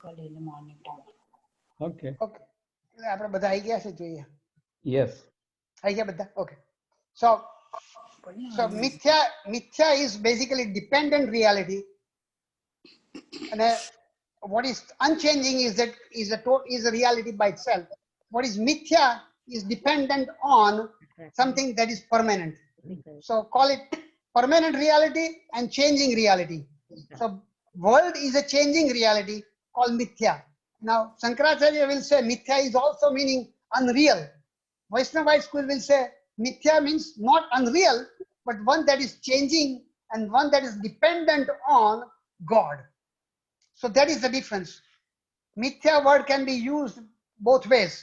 early in the morning time. Okay. Okay. આપણે બધા આવી ગયા છે જોઈએ. Yes. આવી ગયા બધા? Okay. So mithya is basically dependent reality. And what is unchanging is that is a reality by itself. What is mithya is dependent on something that is permanent. So call it permanent reality and changing reality. So world is a changing reality called mithya. Now Shankaracharya will say mithya is also meaning unreal. Vaishnavite school will say mithya means not unreal, but one that is changing and one that is dependent on God. So that is the difference. Mithya word can be used both ways.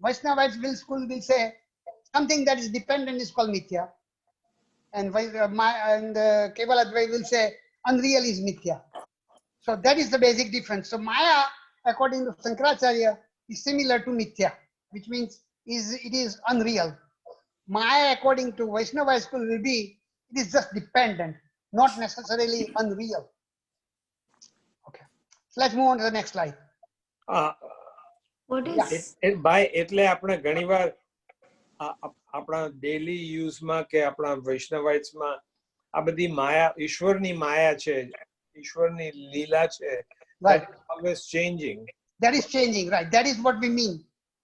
Vaishnavite school will say something that is dependent is called mithya, and Keval Advait will say unreal is mithya. So that is the basic difference. So Maya, according to Shankaracharya, is similar to mithya, which means it is unreal. Maya, according to Vaishnava school, will be it is just dependent, not necessarily unreal. Okay, so let's move on to the next slide. What is ભાઈ એટલે આપણે ઘણીવાર આપણા daily યુઝમાં કે આપણા વૈષ્ણવાઇટ્સમાં આ બધી માયા ઈશ્વરની માયા છે, ઈશ્વરની લીલા છે. Right. That is always changing. That is changing, right? That is what we mean.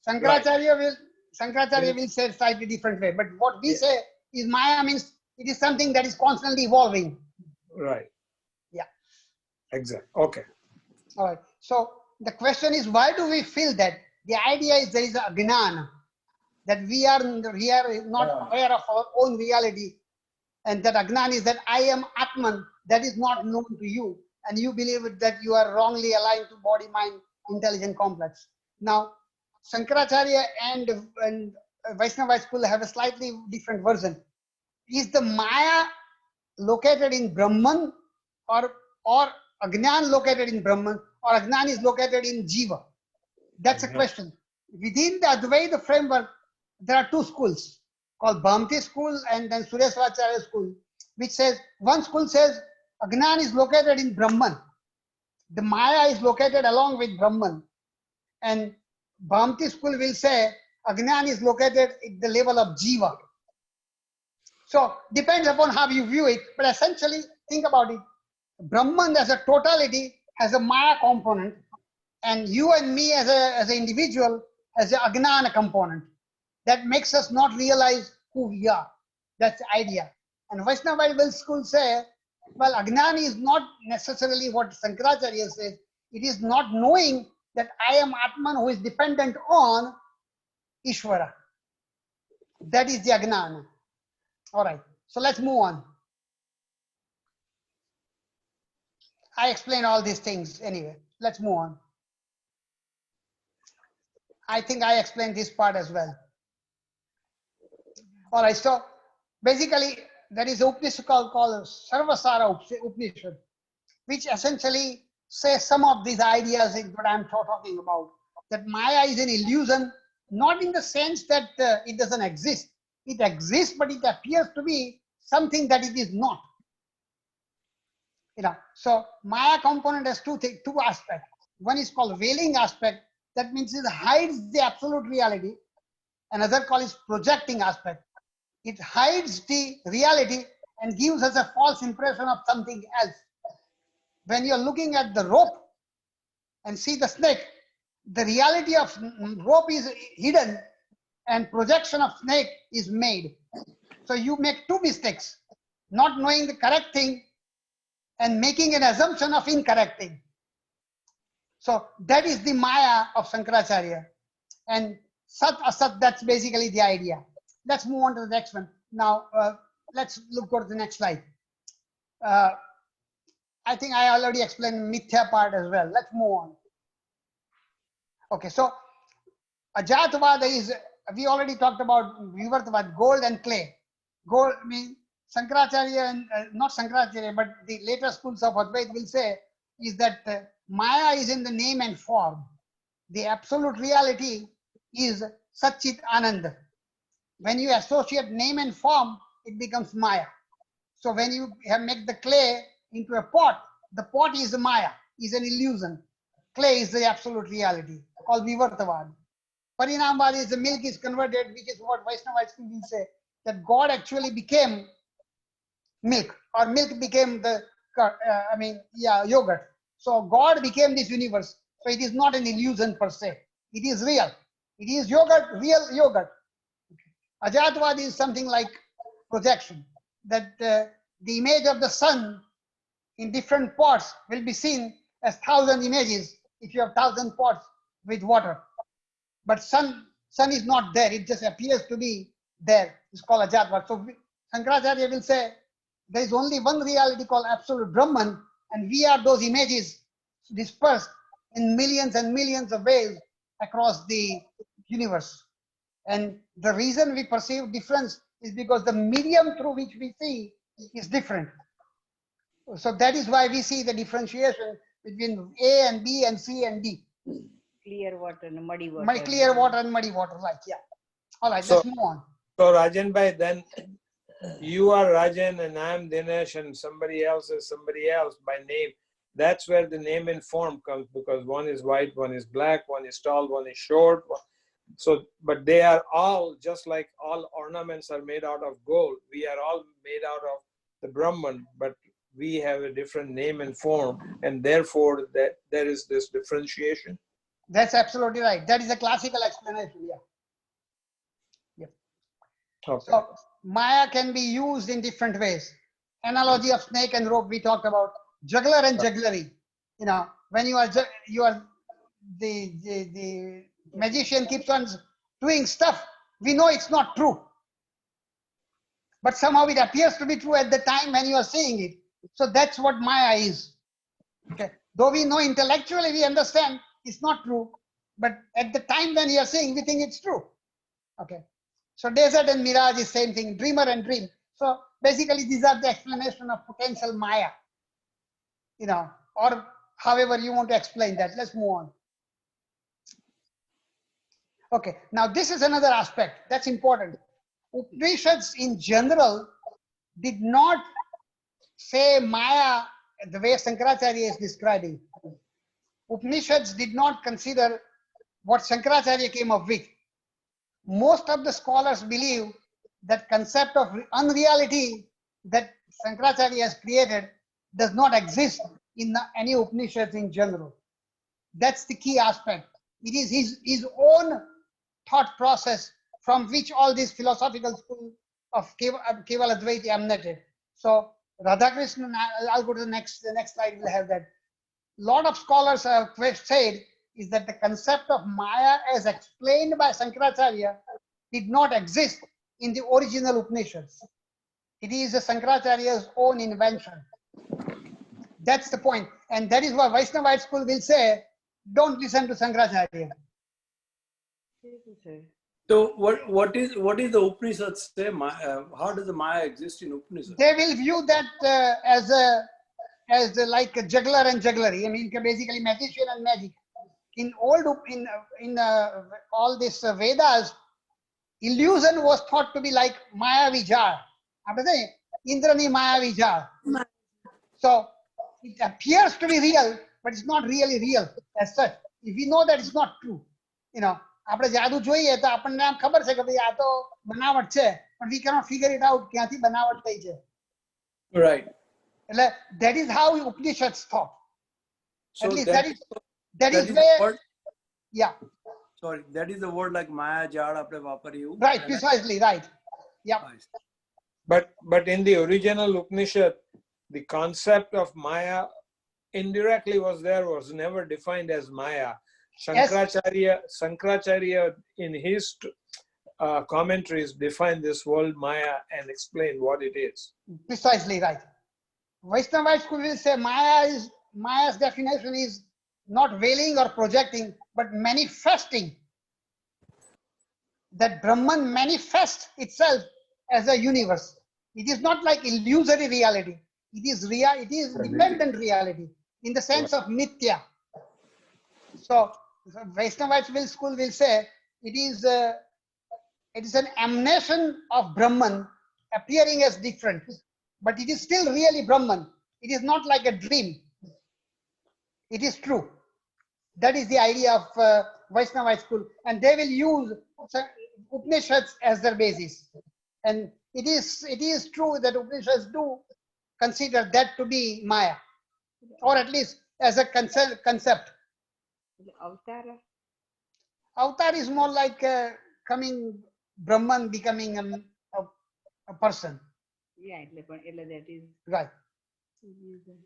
Shankaracharya will say it slightly different way, but what we say is Maya means it is something that is constantly evolving. Right. Yeah. Exactly. Okay. All right. So the question is, why do we feel that? The idea is there is a gnana, that we are not aware of our own reality, and that agnan is that I am Atman, that is not known to you, and you believe that you are wrongly aligned to body, mind, intelligent complex. Now, Shankaracharya and Vaishnava school have a slightly different version. Is the Maya located in Brahman, or Agnan located in Brahman, or Agnan is located in Jiva? That's a question. Within the Advaita framework, there are two schools called Bhamti school and then Sureshwaracharya school, which says, one school says Agnan is located in Brahman. The Maya is located along with Brahman. And Bhamti school will say Agnan is located at the level of Jiva. So depends upon how you view it, but essentially think about it. Brahman as a totality has a Maya component, and you and me as an individual has an Agnana component that makes us not realize who we are. That's the idea. And Vaishnava school say, well, Agnana is not necessarily what Shankaracharya says. It is not knowing that I am Atman who is dependent on Ishvara. That is the Agnana. All right, so let's move on. I explain all these things anyway. Let's move on. I think I explained this part as well. All right, so basically there is an Upanishad called Sarvasara Upanishad, which essentially says some of these ideas in what I'm talking about. That Maya is an illusion, not in the sense that it doesn't exist. It exists, but it appears to be something that it is not. So Maya component has two aspects. One is called veiling aspect. That means it hides the absolute reality. Another called is projecting aspect. It hides the reality and gives us a false impression of something else. When you're looking at the rope and see the snake, the reality of rope is hidden and projection of snake is made. So you make two mistakes, not knowing the correct thing and making an assumption of incorrect thing. So that is the Maya of Shankaracharya. And Sat Asat, that's basically the idea. Let's move on to the next one. Now, let's go to the next slide. I think I already explained Mithya part as well. Let's move on. Okay, so Ajatavada is, we already talked about Vivartavad, gold and clay. Gold means Shankaracharya, and not Shankaracharya, but the later schools of Advaita will say is that Maya is in the name and form. The absolute reality is Satchit Ananda. When you associate name and form, it becomes Maya. So when you make the clay into a pot, the pot is Maya, is an illusion. clay is the absolute reality, called Vivartavad. Parinamvad is the milk is converted, which is what Vaishnavites will say, that God actually became milk, or milk became the, yogurt. So God became this universe. So it is not an illusion per se. It is real. It is yogurt, real yogurt. Ajatvad is something like projection, that the image of the sun in different pots will be seen as 1,000 images if you have 1,000 pots with water. But sun is not there. It just appears to be there. It's called Ajatvad. So Shankaracharya will say there is only one reality called absolute Brahman, and we are those images dispersed in millions and millions of ways across the universe. And the reason we perceive difference is because the medium through which we see is different. So that is why we see the differentiation between A and B and C and D. Clear water and muddy water. Clear water and muddy water, right? Yeah. All right, So- let's move on. So Rajan bhai, then you are Rajan and I am Dinesh and somebody else is somebody else by name. That's where the name and form comes, because one is white, one is black, one is tall, one is short. So, but they are all, just like all ornaments are made out of gold, we are all made out of the Brahman, but we have a different name and form, and therefore that there is this differentiation. That's absolutely right. That is a classical explanation. Yeah. Okay. So Maya can be used in different ways. Analogy of snake and rope we talked about. Juggler and jugglery. You know, when you are the magician keeps on doing stuff, we know it's not true. But somehow it appears to be true at the time when you are seeing it. So that's what Maya is. Okay. Though we know intellectually, we understand it's not true, but at the time when you are seeing, we think it's true. Okay. So desert and mirage is same thing, dreamer and dream. So basically these are the explanation of potential Maya, you know, or however you want to explain that. Let's move on. Okay, now this is another aspect that's important. Upanishads in general did not say Maya the way Shankaracharya is describing. Upanishads did not consider what Shankaracharya came up with. Most of the scholars believe that concept of unreality that Shankaracharya has created does not exist in any Upanishads in general. That's the key aspect. It is his own thought process from which all this philosophical school of Keval Advaita emanated. So Radhakrishnan, I'll go to the next slide, we'll have that. Lot of scholars have said is that the concept of Maya as explained by Shankaracharya did not exist in the original Upanishads. It is a Shankaracharya's own invention. That's the point. And that is why Vaishnavite school will say, don't listen to Shankaracharya. So what is the Upanishad say? How does the Maya exist in Upanishad? They will view that as like a juggler and jugglery. I mean, basically magician and magic. In all this Vedas, illusion was thought to be like Maya Vijar. After that, Indrani Maya Vijar. So it appears to be real, but it's not really real as such. If we know that it's not true, you know, આપણે જાદુ જોઈએ તો આપણને આમ ખબર છે કે ભાઈ આ તો બનાવટ છે, but we cannot figure it out ક્યાંથી બનાવટ થઈ છે. Right. એટલે that is how Upanishads thought. So At least that is where, the word. yeah. Sorry, that is the word like Maya Jad આપણે વાપરીએ. Right, precisely, right. Yeah. But in the original Upanishad, the concept of Maya indirectly was never defined as Maya. Shankaracharya in his commentaries defined this world Maya and explained what it is. Precisely right. Vaishnavite school will say Maya's definition is not veiling or projecting, but manifesting. That Brahman manifests itself as a universe. It is not like illusory reality. It is real. It is dependent reality in the sense of nitya. So Vaishnavite school will say it is an emanation of Brahman appearing as different, but it is still really Brahman. It is not like a dream. It is true. That is the idea of Vaishnavite school, and they will use Upanishads as their basis. And it is true that Upanishads do consider that to be Maya, or at least as a concept. Avtara. Avatar is more like Brahman becoming a person. Yeah, that is. Right.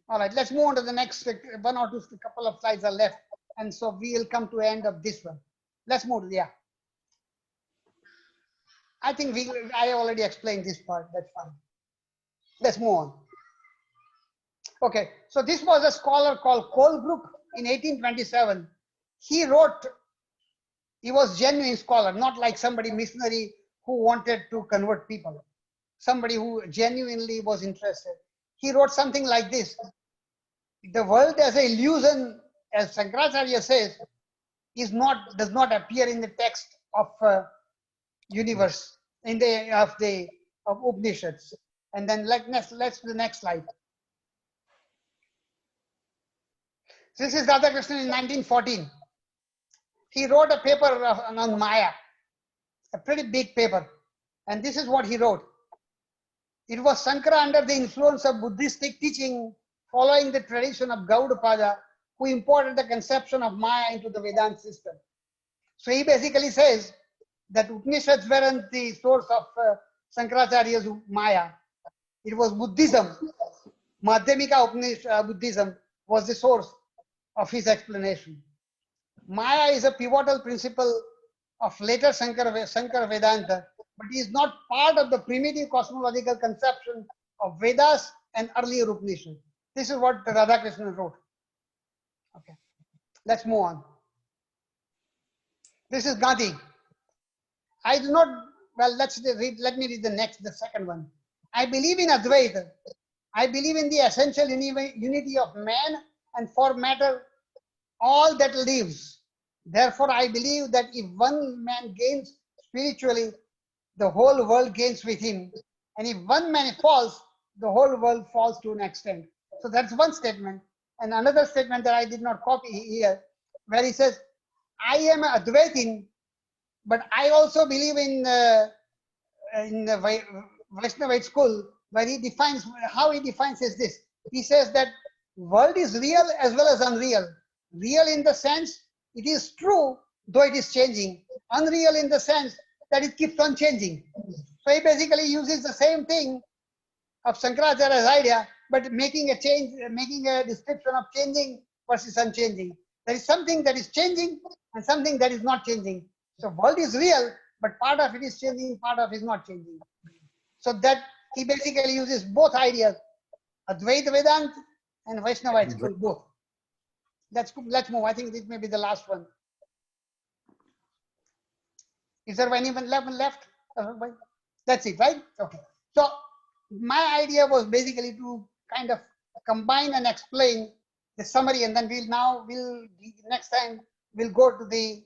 All right, let's move on to the next one or two couple of slides are left. And so we will come to the end of this one. Let's move to, yeah. I think I already explained this part, that's fine. Let's move on. Okay, so this was a scholar called Colebrook in 1827. He was genuine scholar, not like somebody missionary who wanted to convert people. Somebody who genuinely was interested. He wrote something like this: the world as an illusion, as Shankaracharya says, does not appear in the text of universe, of Upanishads. And then let's the next slide. This is Radhakrishnan in 1914. He wrote a paper on Maya, a pretty big paper. And this is what he wrote. It was Shankara under the influence of Buddhistic teaching, following the tradition of Gaudapada, who imported the conception of Maya into the Vedanta system. So he basically says that Upanishads weren't the source of Shankaracharya's Maya. It was Buddhism. Madhyamika Buddhism was the source of his explanation. Maya is a pivotal principle of later Shankara Vedanta, but is not part of the primitive cosmological conception of Vedas and earlier Upanishads. This is what Radhakrishnan wrote. Okay, let's move on. This is Gandhi. I do not, well, let me read the second one. I believe in Advaita. I believe in the essential unity of man and for matter, all that lives. Therefore, I believe that if one man gains spiritually, the whole world gains with him. And if one man falls, the whole world falls to an extent. So that's one statement. And another statement that I did not copy here, where he says, I am a Advaitin, but I also believe in the Vaishnavite school, where he defines, how he defines is this. He says that world is real as well as unreal. Real in the sense it is true, though it is changing. Unreal in the sense that it keeps on changing. So he basically uses the same thing of Shankaracharya's idea, but making a change, making a description of changing versus unchanging. There is something that is changing and something that is not changing. So world is real, but part of it is changing, part of it is not changing. So that he basically uses both ideas, Advaita Vedanta and Vaishnavite school, both. Let's move. I think this may be the last one. Is there anyone left? That's it, right? Okay. So my idea was basically to kind of combine and explain the summary, and then next time we'll go to the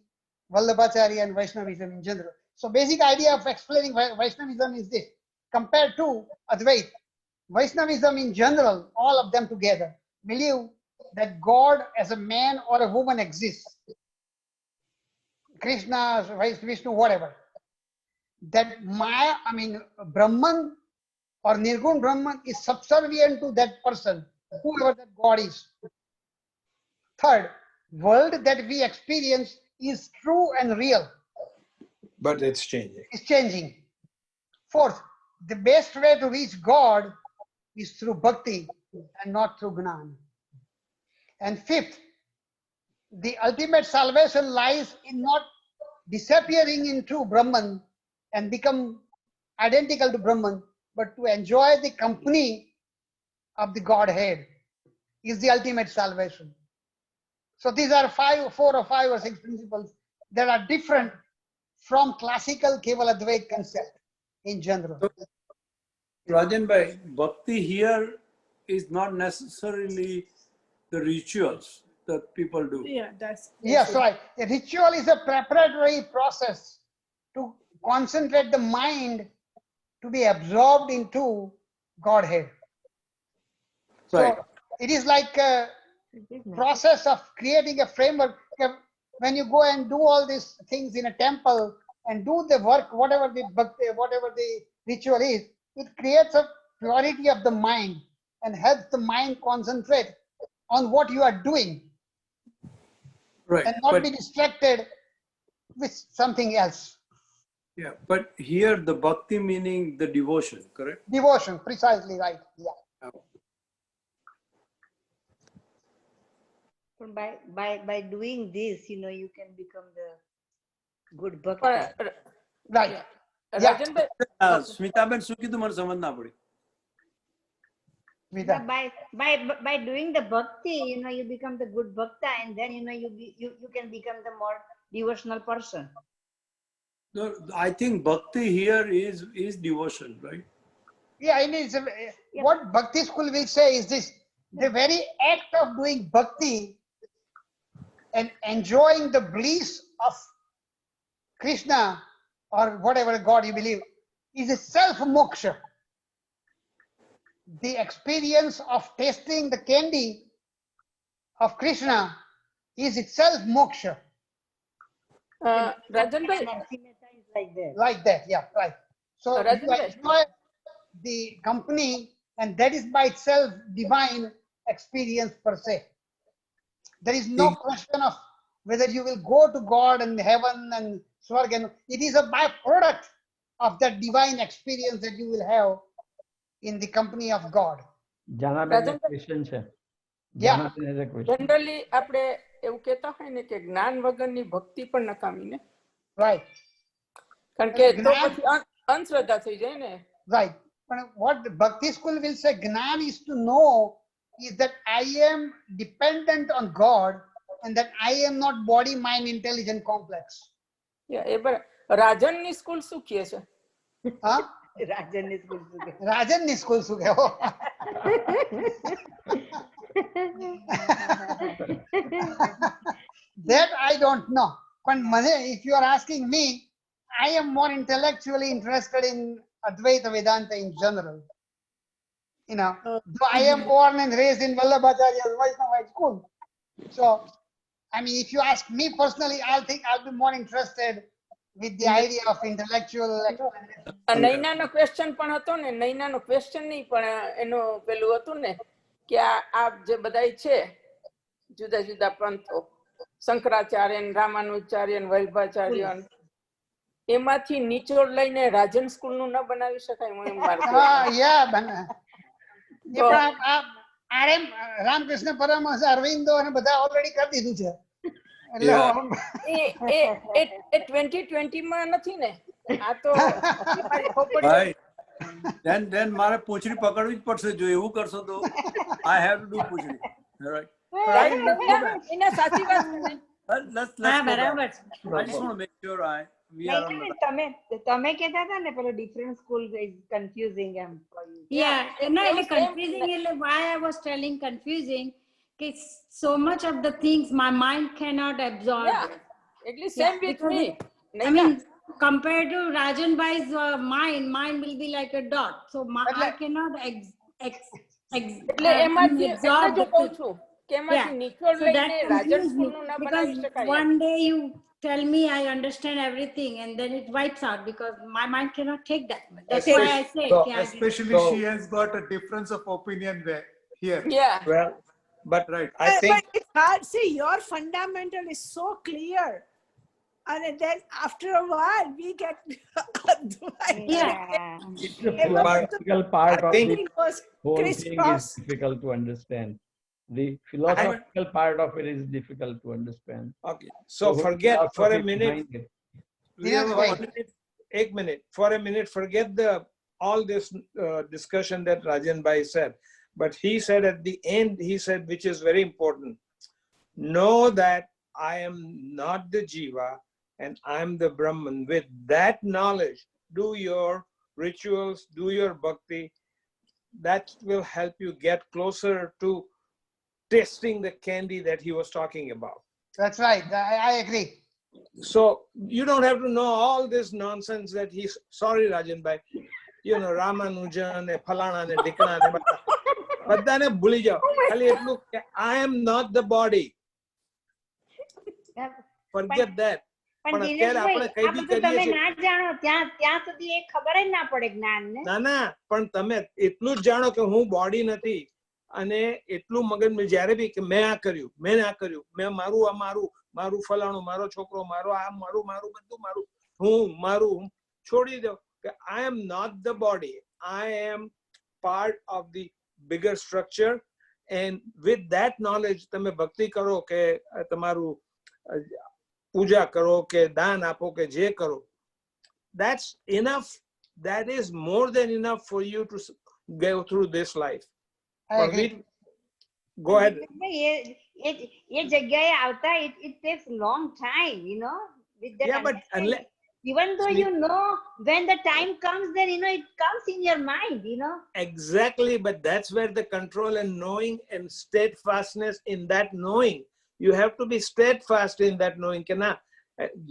Vallabhacharya and Vaishnavism in general. So basic idea of explaining Vaishnavism is this. Compared to Advaita, Vaishnavism in general, all of them together, believe that God as a man or a woman exists. Krishna, Vishnu, whatever. That Maya, Brahman or Nirgun Brahman is subservient to that person, whoever that God is. Third, world that we experience is true and real. But it's changing. It's changing. Fourth, the best way to reach God is through bhakti and not through gnana. And fifth, the ultimate salvation lies in not disappearing into Brahman and become identical to Brahman, but to enjoy the company of the Godhead is the ultimate salvation. So these are 4 or 5 or 6 principles that are different from classical Keval Advait concept in general. Rajan bhai, bhakti here is not necessarily the rituals that people do. Yeah, that's Yes, right. A ritual is a preparatory process to concentrate the mind to be absorbed into Godhead. Right. So it is like a process of creating a framework. Okay, when you go and do all these things in a temple and do the work, whatever the ritual is, it creates a purity of the mind and helps the mind concentrate on what you are doing Right. and not But be distracted with something else. yeah, but here the bhakti meaning the devotion, correct? Devotion, precisely right. Yeah. But by doing this, you can become the good bhakti. પણ Right. Yeah. રાજનભાઈ Smitaben શું કીધું મને સમજ ના પડી. Vida. By doing the bhakti, you become the good bhakta, and then you can become the more devotional person. No, I think bhakti here is devotion, right? Yeah, and what Bhakti school will say is this: the very act of doing bhakti and enjoying the bliss of Krishna or whatever God you believe is a self-moksha. The experience of tasting the candy of Krishna is itself moksha. રાજનભાઈ Narsi Mehta is like that. Like that, yeah, right. So you Rajendra. enjoy the company, and that is by itself divine experience per se. There is no question of whether you will go to God and heaven and Swarg, and it is a byproduct of that divine experience that you will have in the company of God. Janaben Rajan- question છે. Yeah. Janaben has a question. Generally આપણે એવું કહેતા હોય ને કે જ્ઞાન વગરની ભક્તિ પણ નકામી ને Right, કારણ કે તો જ્ઞાન- પછી અંધશ્રદ્ધા થઈ જાય ને. right. But what the Bhakti school will say, Gnan is to know is that I am dependent on God and that I am not body, mind, intelligent complex. એ બરાબર. રાજનની સ્કૂલ શું કહે છે? Huh? Rajan is good to Rajan ni school su gaya. That I don't know. But if you are asking me, I am more intellectually interested in Advaita Vedanta in general. Though I am born and raised in Vallabhacharya's Vaishnava school. So, I mean, if you ask me personally, I'll think I'll be more interested with the idea of intellectual explanation. નૈનાનો question પણ હતો ને, નૈનાનો question નહીં પણ એનું પેલું હતું ને કે આ જે બધાય છે જુદા જુદા પંથો, શંકરાચાર્ય, રામાનુજાચાર્ય, વલ્ભાચાર્ય, એમાંથી નિચોડ લઈને રાજન સ્કૂલ નું ન બનાવી શકાય? હું એમ મારું કહેવું. Yeah, RM રામકૃષ્ણ પરમહંસ અરવિંદો અને બધા ઓલરેડી કરી દીધું છે. એટલે એ 2020 માં નથી ને, આ તો Right. Then મારે પૂંછડી પકડવી જ પડશે જો એવું કરશો તો. I have to do પૂંછડી. Right. એના સાચી વાત છે ને. Let's go back. બરાબર. I just want to make sure we are on the તમે કહેતા હતા ને પેલો ડિફરન્ટ સ્કૂલ ઇઝ કન્ફ્યુઝિંગ એમ. Yeah, no, it's confusing. Why I was telling confusing, it's so much of the things my mind cannot absorb. Yeah, at least same with because me. I mean, compared to Rajan Bhai's mind will be like a dot. So I cannot એટલે એમાંથી એટલે absorb જો the કહું thing. છું કે એમાંથી નિચોડ So that લઈને રાજન confused school me નું ના because બનાવી શકાય. one day you tell me I understand everything and then it wipes out because my mind cannot take that much. That's why I say Especially she has got a difference of opinion there here. Yeah. Well, but right. I think But it's hard. See, your fundamental is so clear. And then after a while, we get It's the philosophical part of think- the whole thing is crisscross. difficult to understand. The philosophical part of it is difficult to understand. okay. So The forget for a philosophy minute. behind it. We have Yes, a right. Ek minute. For a minute, forget all this discussion that Rajan Bhai said. But he said at the end, he said, which is very important, know that I am not the Jiva and I'm the Brahman. With that knowledge, do your rituals, do your bhakti. That will help you get closer to tasting the candy that he was talking about. That's right. I agree. So you don't have to know all this nonsense that he's, sorry Rajan Bhai, Ramanujan ne Phalana ne Dikana ne બધાને ભૂલી જાઓ. ખાલી એટલું કે I am not the body. forget that. પણ પણ અત્યારે આપણે દિનેશભાઈ કઈ આ બી બધું કરીએ તમે છીએ. ના જાણો ત્યાં સુધી એ ખબર જ ના પડે જ્ઞાનને. ના ના, પણ તમે એટલું જ જાણો કે હું બોડી નથી, અને એટલું મગજ જ્યારે બી કે મેં આ કર્યું, મેં આ કર્યું, મેં મારું ફલાણું, મારો છોકરો, મારું બધું મારું છોડી દો કે I am not the body, I am part of the bigger structure. And with that knowledge તમે ભક્તિ કરો કે તમારું પૂજા કરો કે દાન આપો કે જે કરો, that's enough. That is more than enough for you to go through this life. I agree. Go ahead. એ જગ્યાએ આવતા it takes long time, with that Yeah, but unless, even though when the time comes, then it comes in your mind, exactly, but that's where the control and knowing and steadfastness in that knowing, you have to be steadfast in that knowing કે ના,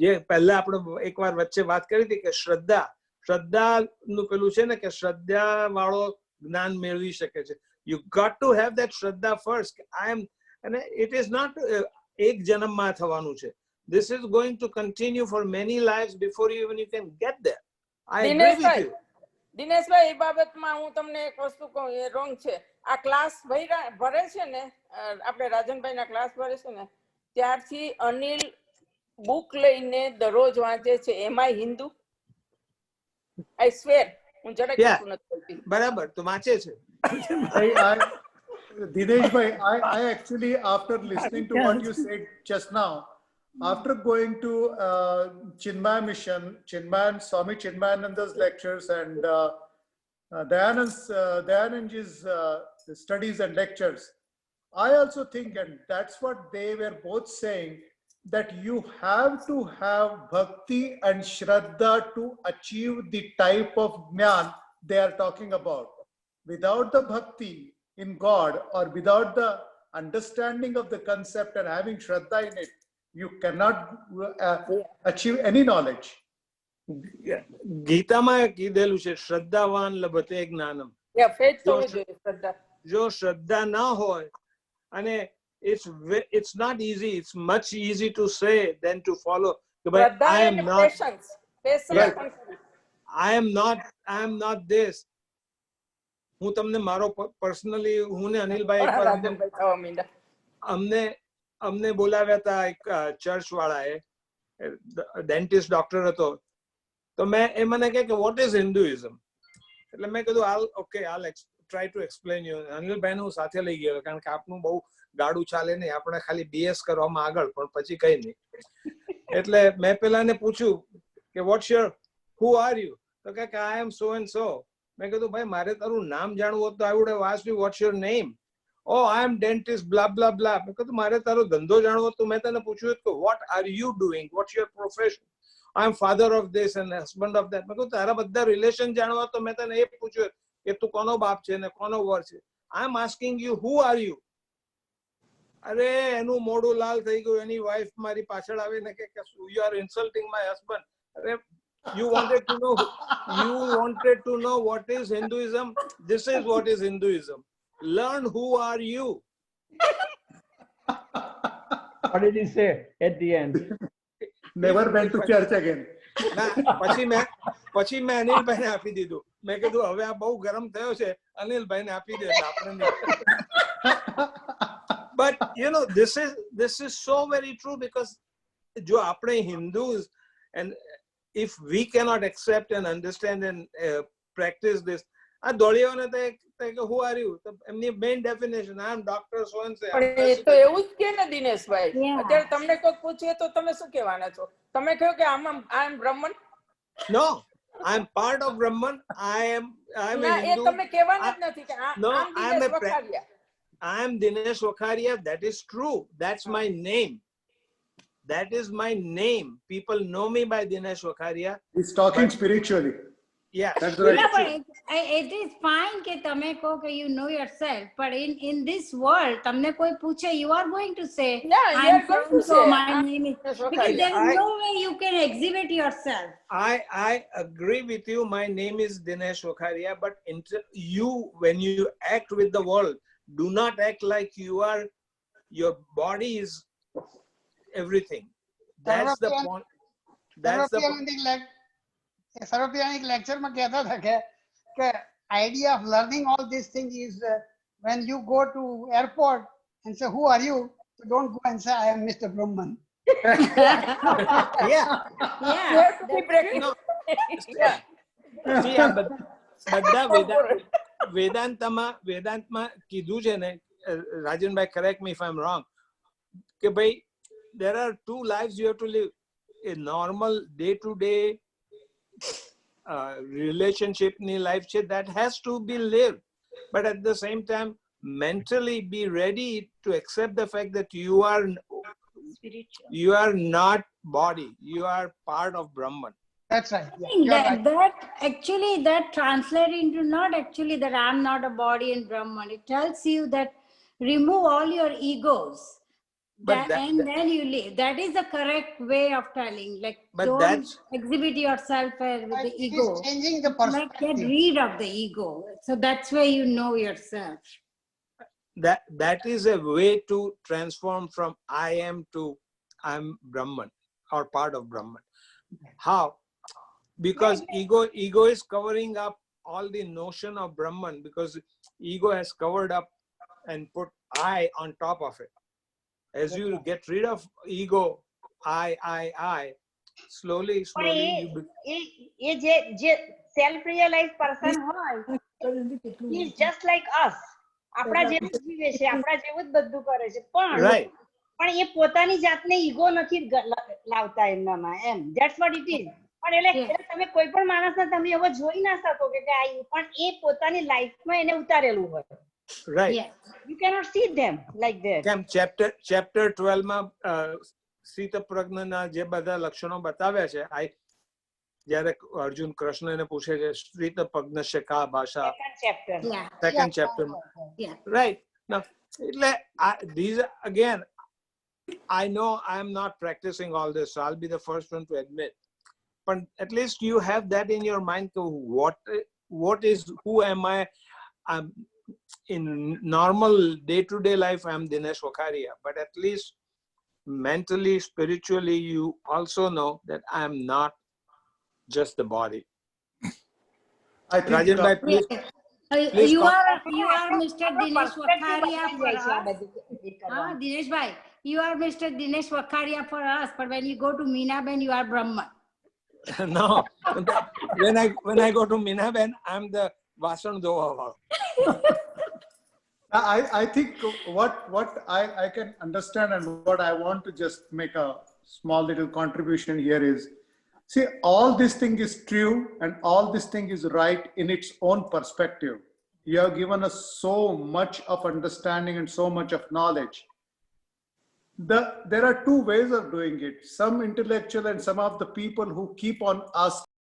જે પહેલા આપણે એકવાર વચ્ચે વાત કરી હતી કે શ્રદ્ધાનું પેલું છે ને કે શ્રદ્ધા વાળો જ્ઞાન મેળવી શકે છે. You got to have that shraddha first. And it is not એક જન્મમાં થવાનું છે. This is going to continue for many lives before you can get there. I agree with you. Dineshbhai, એ બાબતમાં હું તમને એક વસ્તુ કહું, એ રોંગ છે. આ ક્લાસ ભરે છે ને, આપણે રાજનભાઈના ક્લાસ ભરે છે ને, ત્યારથી અનિલ બુક લઈને દરરોજ વાંચે છે. એમાં હિન્દુ, આઈ સ્વેર, હું જરાક નથી બોલતી. બરાબર, તો વાંચે છે. Dinesh bhai, I actually, after listening to what you said just now, after going to Chinmaya Mission, Swami Chinmayananda's lectures and Dayanandji's studies and lectures, I also think, and that's what they were both saying, that you have to have bhakti and shraddha to achieve the type of jnana they are talking about. Without the bhakti in God, or without the understanding of the concept and having shraddha in it, you cannot achieve any knowledge. ગીતામાં કીધેલું છે શ્રદ્ધાવાન લભતે જ્ઞાનમ. જો શ્રદ્ધા ના હોય, અને it's not easy, it's much easy to say than to follow. I am not this. હું તમને મારો પર્સનલી, હું ને અનિલભાઈ અમને બોલાવ્યા હતા એક ચર્ચ વાળાએ, ડેન્ટિસ્ટ ડોક્ટર હતો. તો એ મને કહે કે વોટ ઇઝ હિન્દુઇઝમ? એટલે મેં કીધું I'll try to explain you. અનિલભાઈને હું સાથે લઈ ગયો, કારણ કે આપનું બહુ ગાડું ચાલે નહીં, આપણે ખાલી BS કરવામાં આગળ, પણ પછી કઈ નહીં. એટલે મેં પેલાને પૂછ્યું કે who are you? તો કે I am so and so. મેં કીધું ભાઈ, મારે તારું નામ જાણવું હોત તો I would have asked you what's your name. Oh, I am dentist, blah blah blah. મેં કીધું મારે તારો ધંધો જાણવો હોત તો મેં તને પૂછ્યું કે what are you doing, what's your profession? I am father of this and husband of that. મેં કીધું તારા બધા રિલેશન જાણવા તો મેં તને એ પૂછ્યું કે તું કોનો બાપ છે ને કોનો વર છે. I am asking you, who are you? અરે એનું મોઢું લાલ થઈ ગયું. એની વાઇફ મારી પાછળ આવીને કે you are insulting my husband. અરે you wanted to know what is Hinduism? This is what is Hinduism. Learn who are you. What did he say at the end? Never went to church again. પછી મેં અનિલભાઈને આપી દીધું. મેં કીધું હવે આ બહુ ગરમ થયો છે, અનિલભાઈને આપી દે આપણે. But this is so very true, because જો આપણે Hindus, and if we cannot accept and understand and practice this, આ દોડીઓને તો who are you? એમની main definition, I am Dr. so and so. પણ એ તો એવું જ કે ને દિનેશભાઈ, અત્યારે તમને કોઈ પૂછે તો તમે શું કહેવાના છો? તમે કહો કે I am Brahman? No, I am part of Brahman. I am a Hindu. એ તમે કહેવાના જ નથી કે I am Dinesh Wakharia. That is true. That's my name. That is my name. People know me by Dinesh Wakharia. He's talking spiritually. Yeah, that's right. No, but it is fine કે તમે કહો કે you know yourself, but in this world તમને કોઈ પૂછે, you are going to say, yeah, you are going to say my name is, because there is no way you can exhibit yourself. I agree with you. My name is Dinesh Wakharia, but when you act with the world, do not act like your body is everything. that's the point. That's the सर्वप्रियानिक lecture में कहता था कि idea of learning all these things is when you go to airport and say who are you, so don't go and say I am Mr. Brahman. yeah. You have to be practical. Yeah. See, બધા વેદાંતમાં કીધું છે ને, રાજનભાઈ, correct me if I'm wrong, કે ભાઈ there are two lives you have to live. A normal day-to-day relationship ni life che, that has to be lived, but at the same time mentally be ready to accept the fact that you are not body, you are part of Brahman. That's right. That actually that translates into not actually that I'm not a body in Brahman. It tells you that remove all your egos. Then you live. That is the correct way of telling. Like, don't exhibit yourself with the ego. It's changing the perspective. Like, get rid of the ego. So that's where you know yourself. That is a way to transform from I am to I'm Brahman or part of Brahman. How? Because ego is covering up all the notion of Brahman, because ego has covered up and put I on top of it. As you get rid of ego, I, slowly you self-realized person he is just like us. આપણા જેવું જ જીવે છે, આપણા જેવું જ બધું કરે છે, પણ એ પોતાની જાતને ઈગો નથી લાવતા એમનામાં, એમ. That's what it is. પણ એટલે તમે કોઈ પણ માણસને તમે એવો જોઈ ના શકો કે આ, પણ એ પોતાની લાઈફમાં એને ઉતારેલું હોય. Right. You cannot see them like that. કેમ chapter 12 માં સ્થિતપ્રજ્ઞના જે બધા લક્ષણો બતાવ્યા છે, જ્યારે અર્જુન કૃષ્ણને પૂછે છે સ્થિતપ્રજ્ઞસ્ય કા ભાષા, second chapter. Right. Now, these again, I know I am not practicing all this, so I'll be the first one to admit. But at least you have that in your mind. What is, who am I? I'm in normal day-to-day life, I'm Dinesh Wakaria, but at least mentally, spiritually, you also know that I'm not just the body. I think Rajan bhai, please. You are Mr. Dinesh Wakaria for us. Dinesh bhai, you are Mr. Dinesh Wakaria for us, but when you go to Meenaben, you are Brahman. No, when I go to Meenaben, I'm the Vasan Dova. I think what I can understand and what I want to just make a small little contribution here is, see, all this thing is true and all this thing is right in its own perspective. You have given us so much of understanding and so much of knowledge. There are two ways of doing it. Some intellectual and some of the people who keep on asking